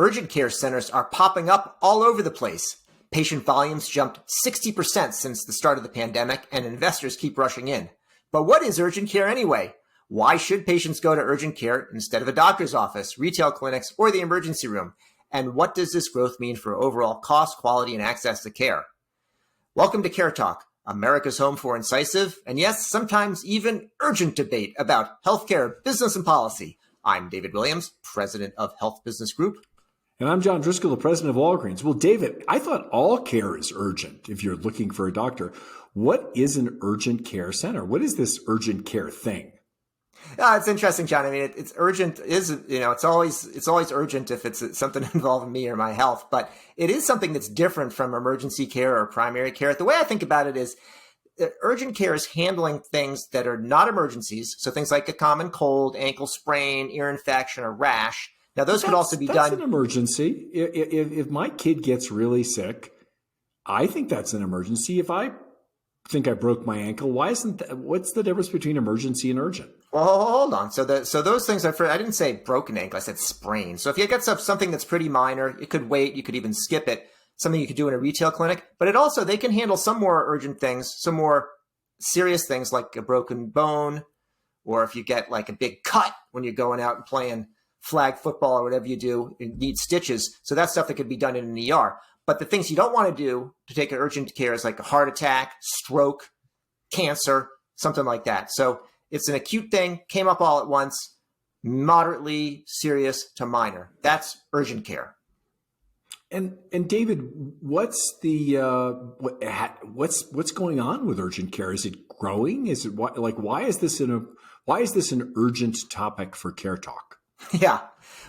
Urgent care centers are popping up all over the place. Patient volumes jumped 60% since the start of the pandemic, and investors keep rushing in. But what is urgent care anyway? Why should patients go to urgent care instead of a doctor's office, retail clinics, or the emergency room? And what does this growth mean for overall cost, quality, and access to care? Welcome to CareTalk, America's home for incisive, and yes, sometimes even urgent debate about healthcare, business, and policy. I'm David Williams, president of Health Business Group. And I'm John Driscoll, the president of Walgreens. Well, David, I thought all care is urgent if you're looking for a doctor. What is an urgent care center? What is this urgent care thing? It's interesting, John. I mean, it's urgent it's always urgent if it's something involving me or my health, but it is something that's different from emergency care or primary care. The way I think about it is urgent care is handling things that are not emergencies. So things like a common cold, ankle sprain, ear infection, or rash. Now, those could also be done. That's an emergency. If my kid gets really sick, I think that's an emergency. If I think I broke my ankle, what's the difference between emergency and urgent? Well, hold on. So those things are I didn't say broken ankle. I said sprain. So if you get something that's pretty minor, it could wait. You could even skip it. Something you could do in a retail clinic. But they can handle some more urgent things, some more serious things like a broken bone, or if you get like a big cut when you're going out and playing flag football or whatever you do, you need stitches. So that's stuff that could be done in an ER. But the things you don't want to do to take an urgent care is like a heart attack, stroke, cancer, something like that. So it's an acute thing, came up all at once, moderately serious to minor. That's urgent care. And David, what's going on with urgent care? Is it growing? Is it why is this an urgent topic for CareTalk? Yeah.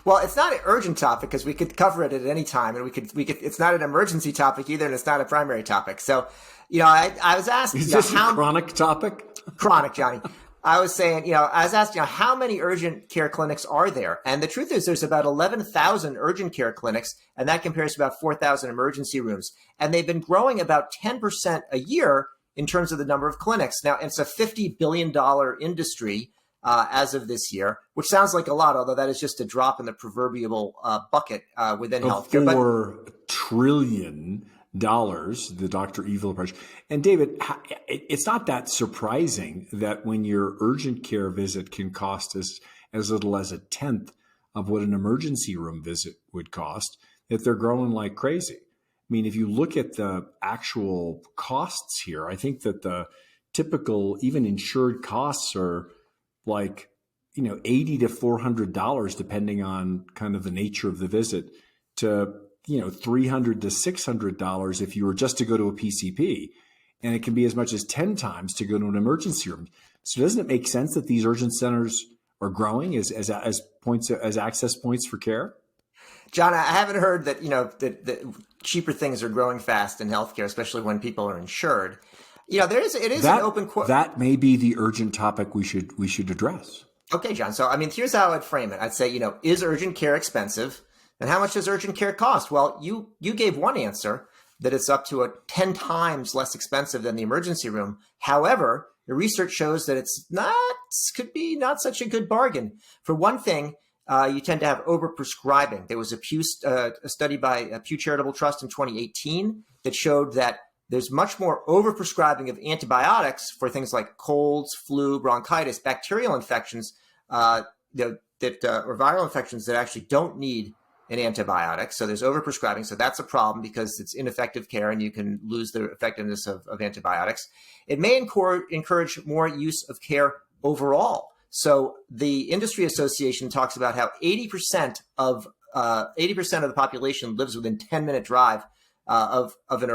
Well, it's not an urgent topic because we could cover it at any time, and we could. It's not an emergency topic either, and it's not a primary topic. So, I was asked, is this a chronic topic? Chronic, Johnny. I was saying, I was asked, how many urgent care clinics are there? And the truth is there's about 11,000 urgent care clinics, and that compares to about 4,000 emergency rooms. And they've been growing about 10% a year in terms of the number of clinics. Now, it's a $50 billion industry as of this year, which sounds like a lot, although that is just a drop in the proverbial bucket within healthcare. $4 trillion, the Dr. Evil approach. And David, it's not that surprising that when your urgent care visit can cost as little as a tenth of what an emergency room visit would cost, that they're growing like crazy. I mean, if you look at the actual costs here, I think that the typical, even insured costs are like, $80 to $400, depending on kind of the nature of the visit, to $300 to $600 if you were just to go to a PCP, and it can be as much as 10 times to go to an emergency room. So doesn't it make sense that these urgent centers are growing as access points for care? John, I haven't heard that that cheaper things are growing fast in healthcare, especially when people are insured. It is an open question. That may be the urgent topic we should address. Okay, John. So, here's how I'd frame it. I'd say, is urgent care expensive? And how much does urgent care cost? Well, you gave one answer, that it's up to 10 times less expensive than the emergency room. However, the research shows that could be not such a good bargain. For one thing, you tend to have overprescribing. There was a study by Pew Charitable Trust in 2018 that showed that there's much more overprescribing of antibiotics for things like colds, flu, bronchitis, bacterial infections, or viral infections that actually don't need an antibiotic. So there's overprescribing. So that's a problem because it's ineffective care and you can lose the effectiveness of antibiotics. It may encourage more use of care overall. So the industry association talks about how 80% of the population lives within 10-minute drive of an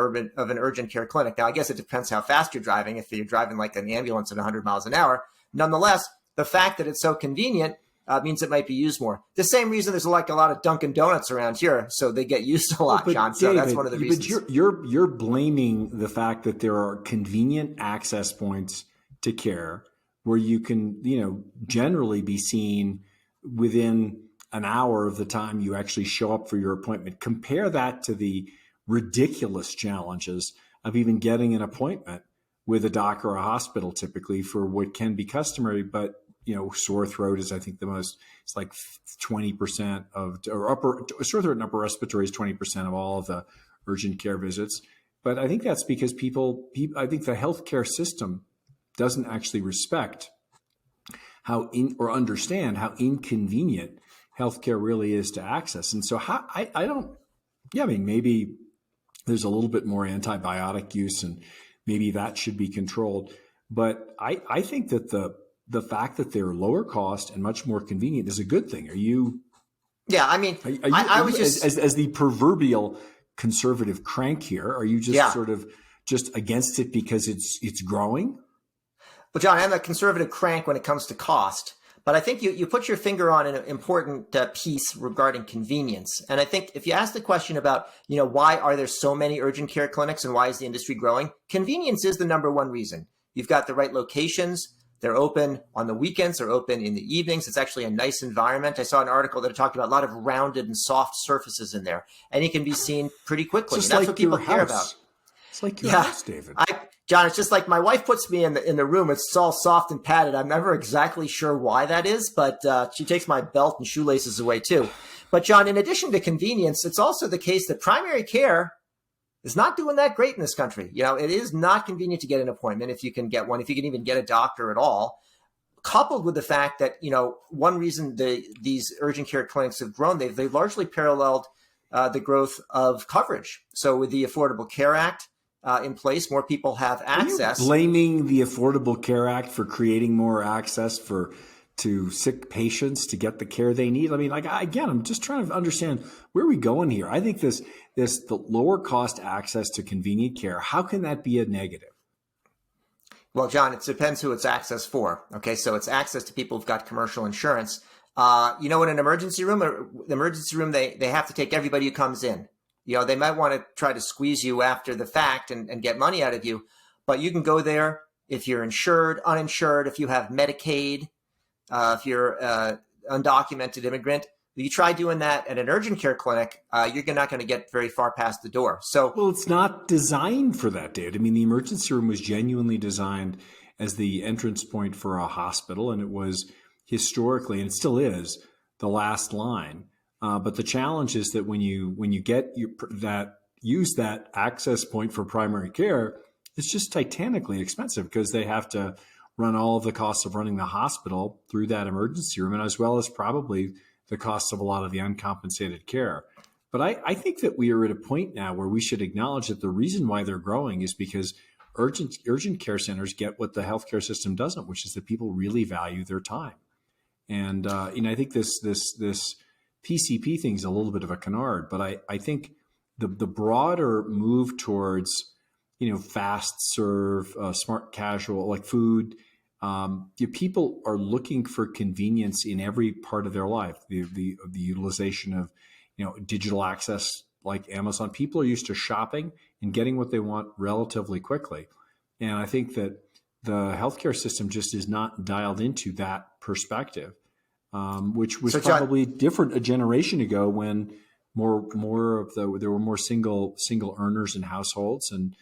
urgent care clinic. Now, I guess it depends how fast you're driving. If you're driving like an ambulance at 100 miles an hour, nonetheless, the fact that it's so convenient means it might be used more. The same reason there's like a lot of Dunkin' Donuts around here, so they get used a lot, John. So David, that's one of the reasons. But you're blaming the fact that there are convenient access points to care where you can, generally be seen within an hour of the time you actually show up for your appointment. Compare that to the ridiculous challenges of even getting an appointment with a doc or a hospital, typically for what can be customary, but sore throat is, I think, the most. It's like 20% of, or sore throat and upper respiratory is 20% of all of the urgent care visits. But I think that's because I think the healthcare system doesn't actually respect or understand how inconvenient healthcare really is to access. And so maybe there's a little bit more antibiotic use and maybe that should be controlled. But I think that the fact that they're lower cost and much more convenient is a good thing. Are you? Yeah, I mean, I was just as the proverbial conservative crank here. Are you just sort of just against it because it's growing? Well, John, I'm a conservative crank when it comes to cost, but I think you put your finger on an important piece regarding convenience. And I think if you ask the question about, why are there so many urgent care clinics and why is the industry growing? Convenience is the number one reason. You've got the right locations. They're open on the weekends. They're open in the evenings. It's actually a nice environment. I saw an article that talked about a lot of rounded and soft surfaces in there, and it can be seen pretty quickly. Just and that's like what people your care house. about. It's like your house, David. John, it's just like my wife puts me in the room. It's all soft and padded. I'm never exactly sure why that is, but she takes my belt and shoelaces away too. But John, in addition to convenience, it's also the case that primary care is not doing that great in this country. It is not convenient to get an appointment if you can get one, if you can even get a doctor at all. Coupled with the fact that, one reason these urgent care clinics have grown, they've largely paralleled the growth of coverage. So with the Affordable Care Act in place, more people have access. Are you blaming the Affordable Care Act for creating more access to sick patients to get the care they need? I mean, again, I'm just trying to understand where are we going here. I think the lower cost access to convenient care, how can that be a negative? Well, John, it depends who it's access for. Okay, so it's access to people who've got commercial insurance. In an emergency room, they have to take everybody who comes in. They might want to try to squeeze you after the fact and get money out of you, but you can go there if you're insured, uninsured, if you have Medicaid, if you're an undocumented immigrant. You try doing that at an urgent care clinic, you're not going to get very far past the door. Well, it's not designed for that, David. I mean, the emergency room was genuinely designed as the entrance point for a hospital, and it was historically, and it still is, the last line. But the challenge is that when you get use that access point for primary care, it's just titanically expensive because they have to run all of the costs of running the hospital through that emergency room, and as well as probably the costs of a lot of the uncompensated care. But I think that we are at a point now where we should acknowledge that the reason why they're growing is because urgent care centers get what the healthcare system doesn't, which is that people really value their time. And I think this PCP thing is a little bit of a canard, but I think the broader move towards fast serve, smart casual, like food. People are looking for convenience in every part of their life. The utilization of digital access like Amazon. People are used to shopping and getting what they want relatively quickly, and I think that the healthcare system just is not dialed into that perspective, which was probably different a generation ago when there were more single earners in households, and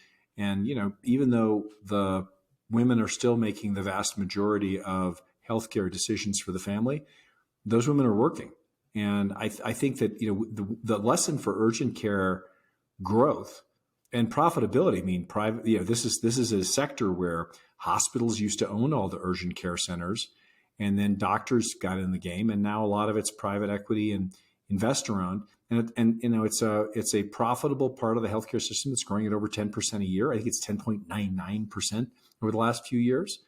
even though the women are still making the vast majority of healthcare decisions for the family, those women are working. And I think that the lesson for urgent care growth and profitability, I mean, private. This is a sector where hospitals used to own all the urgent care centers, and then doctors got in the game, and now a lot of it's private equity and investor owned. And it's a profitable part of the healthcare system that's growing at over 10% a year. I think it's 10.99% over the last few years.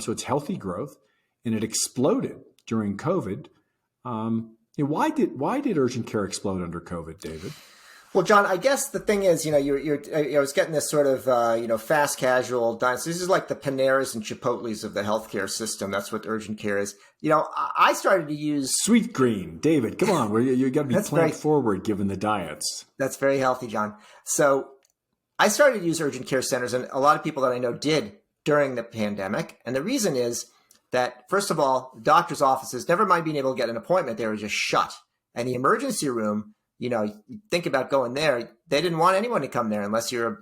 So it's healthy growth, and it exploded during COVID. Why did urgent care explode under COVID, David? Well, John, I guess the thing is, I was getting this sort of, fast casual dynasty. This is like the Paneras and Chipotles of the healthcare system. That's what urgent care is. I started to use Sweet Green, David. Come on, you got to be plant forward given the diets. That's very healthy, John. So I started to use urgent care centers, and a lot of people that I know did during the pandemic. And the reason is that, first of all, doctors' offices, never mind being able to get an appointment, they were just shut. And the emergency room, you think about going there, they didn't want anyone to come there unless you're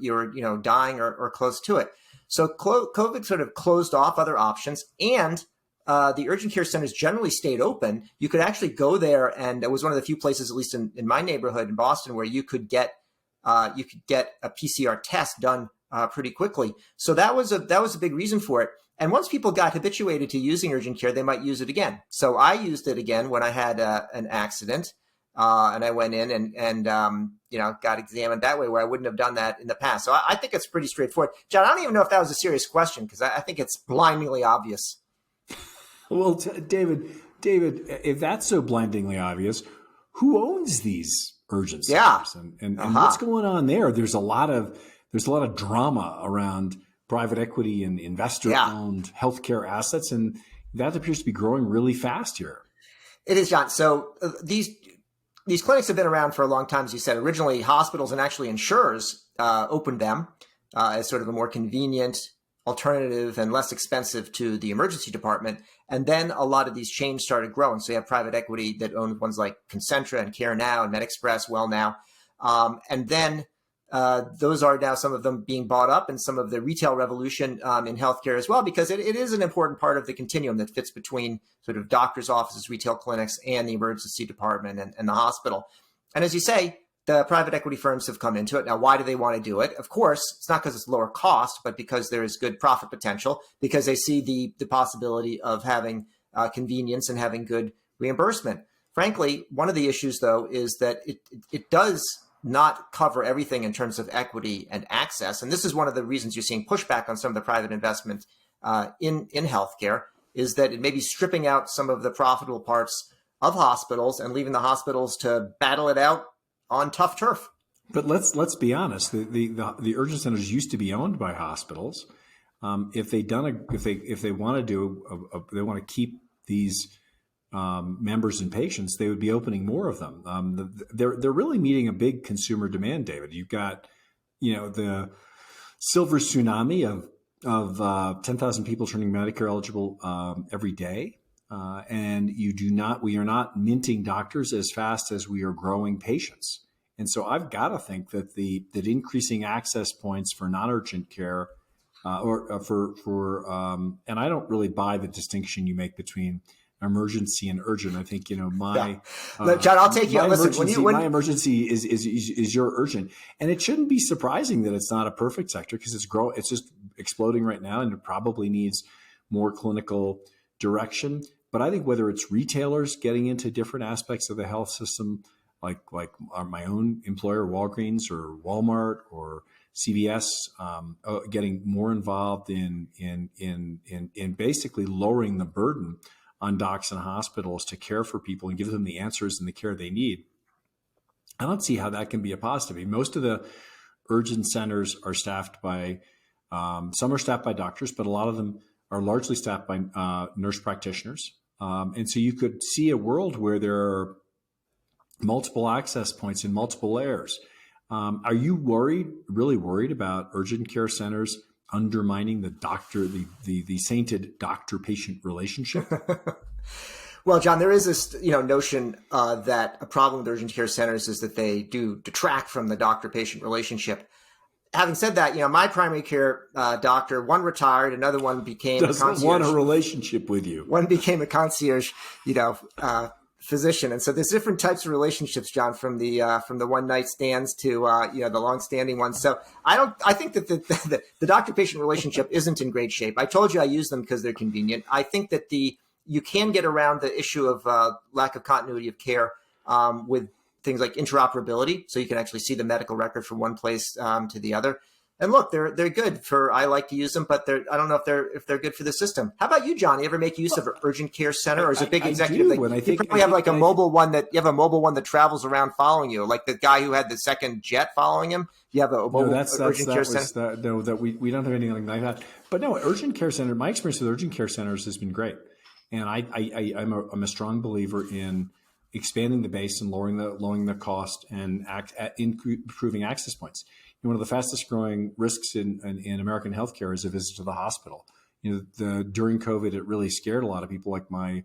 dying or close to it. So COVID sort of closed off other options, and the urgent care centers generally stayed open, you could actually go there, and it was one of the few places, at least in my neighborhood in Boston, where you could get a PCR test done pretty quickly. So that was a big reason for it. And once people got habituated to using urgent care, they might use it again. So I used it again when I had an accident, and I went in and got examined that way, where I wouldn't have done that in the past. So I think it's pretty straightforward. John, I don't even know if that was a serious question, because I think it's blindingly obvious. Well, David, if that's so blindingly obvious, who owns these urgent centers? And what's going on there? There's a lot of drama around private equity and investor-owned healthcare assets, and that appears to be growing really fast here. It is, John. So these clinics have been around for a long time, as you said. Originally, hospitals and actually insurers opened them as sort of a more convenient alternative and less expensive to the emergency department. And then a lot of these chains started growing. So you have private equity that owns ones like Concentra and Care Now and MedExpress, WellNow. And then those are now some of them being bought up, and some of the retail revolution in healthcare as well, because it is an important part of the continuum that fits between sort of doctors' offices, retail clinics, and the emergency department and the hospital. And as you say, the private equity firms have come into it. Now, why do they want to do it? Of course, it's not because it's lower cost, but because there is good profit potential, because they see the possibility of having convenience and having good reimbursement. Frankly, one of the issues, though, is that it does not cover everything in terms of equity and access. And this is one of the reasons you're seeing pushback on some of the private investment in healthcare, is that it may be stripping out some of the profitable parts of hospitals and leaving the hospitals to battle it out on tough turf. But let's be honest. The urgent centers used to be owned by hospitals. If they want to keep these members and patients, they would be opening more of them. They're really meeting a big consumer demand, David. You've got, the silver tsunami of 10,000 people turning Medicare eligible every day. And we are not minting doctors as fast as we are growing patients. And so I've got to think that that increasing access points for non-urgent care, and I don't really buy the distinction you make between emergency and urgent. I think, John, I'll take you. Listen, my emergency is your urgent, and it shouldn't be surprising that it's not a perfect sector, because it's just exploding right now, and it probably needs more clinical direction. But I think whether it's retailers getting into different aspects of the health system, like my own employer, Walgreens or Walmart or CVS, getting more involved in basically lowering the burden on docs and hospitals to care for people and give them the answers and the care they need, I don't see how that can be a positive. I mean, most of the urgent centers are staffed by, some are staffed by doctors, but a lot of them are largely staffed by nurse practitioners. And so you could see a world where there are multiple access points in multiple layers. Are you really worried about urgent care centers undermining the sainted doctor-patient relationship? Well, John, there is this notion that a problem with urgent care centers is that they do detract from the doctor-patient relationship. Having said that, my primary care doctor, one retired, another one became a concierge. Doesn't want a relationship with you. One became a concierge, physician, and so there's different types of relationships, John, from the one night stands to the long standing ones. So I think that the doctor patient relationship isn't in great shape. I told you I use them because they're convenient. I think that you can get around the issue of lack of continuity of care with things like interoperability, so you can actually see the medical record from one place to the other. And look, they're good for. I like to use them, but I don't know if they're good for the system. How about you, John? You ever make use of an urgent care center, or is it big executive? I do, you probably have a mobile one that travels around following you, like the guy who had the second jet following him. You have a mobile urgent care center. We don't have anything like that. But no, urgent care center. My experience with urgent care centers has been great, and I'm a strong believer in expanding the base and lowering the cost and improving access points. One of the fastest growing risks in American healthcare is a visit to the hospital. During COVID, it really scared a lot of people, like my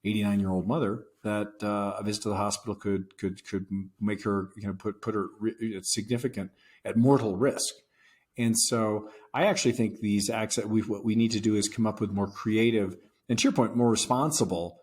89-year-old mother, that a visit to the hospital could make her, put her at mortal risk. And so I actually think what we need to do is come up with more creative and to your point, more responsible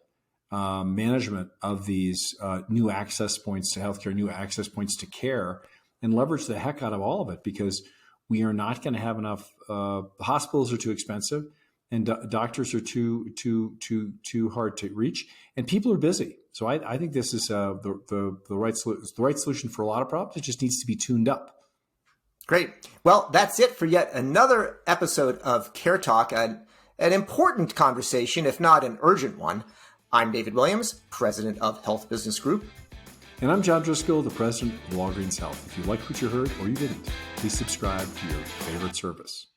management of these new access points to healthcare, new access points to care, and leverage the heck out of all of it, because we are not going to have enough. Hospitals are too expensive, and doctors are too hard to reach, and people are busy. So I think this is the right solution for a lot of problems. It just needs to be tuned up. Great. Well, that's it for yet another episode of CareTalk, an important conversation, if not an urgent one. I'm David Williams, president of Health Business Group. And I'm John Driscoll, the president of Walgreens Health. If you liked what you heard or you didn't, please subscribe to your favorite service.